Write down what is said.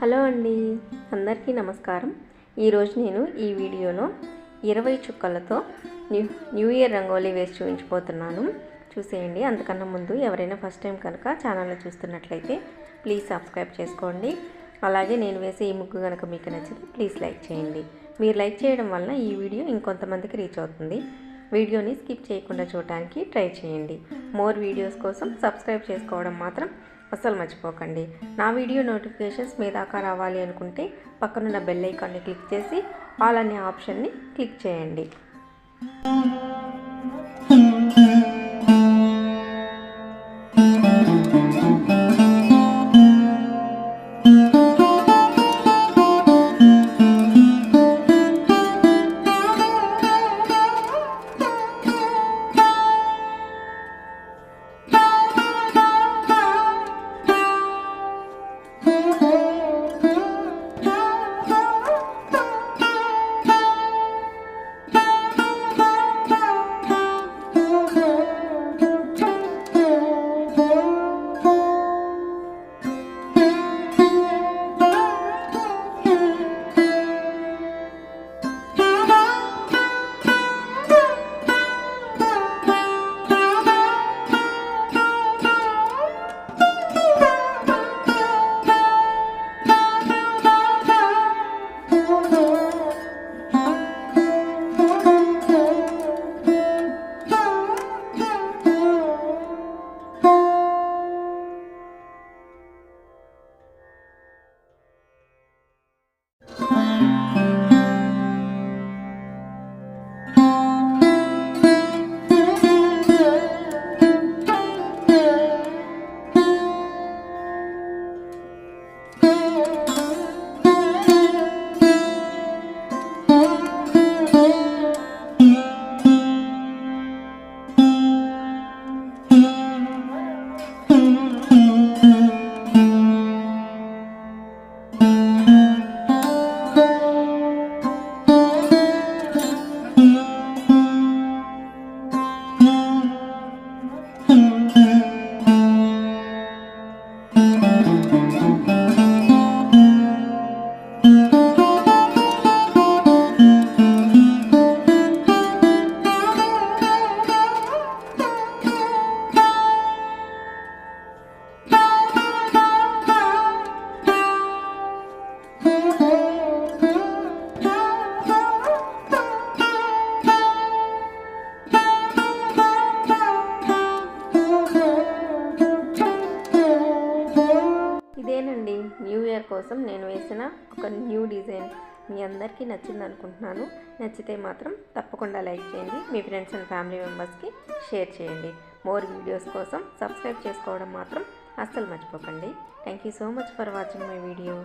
Hello అండి, అందరికీ నమస్కారం. ఈరోజు నేను ఈ వీడియోలో 20 చుక్కలతో న్యూ ఇయర్ రంగోలీ వేసి చూపించబోతున్నాను. చూసేయండి. అంతకన్నా ముందు ఎవరైనా ఫస్ట్ టైం కనుక ఛానల్ని చూస్తున్నట్లయితే ప్లీజ్ సబ్స్క్రైబ్ చేసుకోండి. అలాగే నేను వేసే ఈ ముగ్గు కనుక మీకు నచ్చితే ప్లీజ్ లైక్ చేయండి. మీరు లైక్ చేయడం వలన ఈ వీడియో ఇంకొంతమందికి రీచ్ అవుతుంది. వీడియోని స్కిప్ చేయకుండా చూడడానికి ట్రై చేయండి. మోర్ వీడియోస్ కోసం సబ్స్క్రైబ్ చేసుకోవడం మాత్రం అస్సలు మర్చిపోకండి. నా వీడియో నోటిఫికేషన్స్ మీ దాకా రావాలి అనుకుంటే పక్కనున్న బెల్ ఐకాన్ని క్లిక్ చేసి ఆల్ అనే ఆప్షన్ని క్లిక్ చేయండి. ఇదేనండి న్యూ ఇయర్ కోసం నేను వేసిన ఒక న్యూ డిజైన్. మీ అందరికీ నచ్చింది అనుకుంటున్నాను. నచ్చితే మాత్రం తప్పకుండా లైక్ చేయండి. మీ ఫ్రెండ్స్ అండ్ ఫ్యామిలీ మెంబర్స్కి షేర్ చేయండి. మోర్ వీడియోస్ కోసం సబ్స్క్రైబ్ చేసుకోవడం మాత్రం అస్సలు మర్చిపోకండి. Thank you so much for watching my video.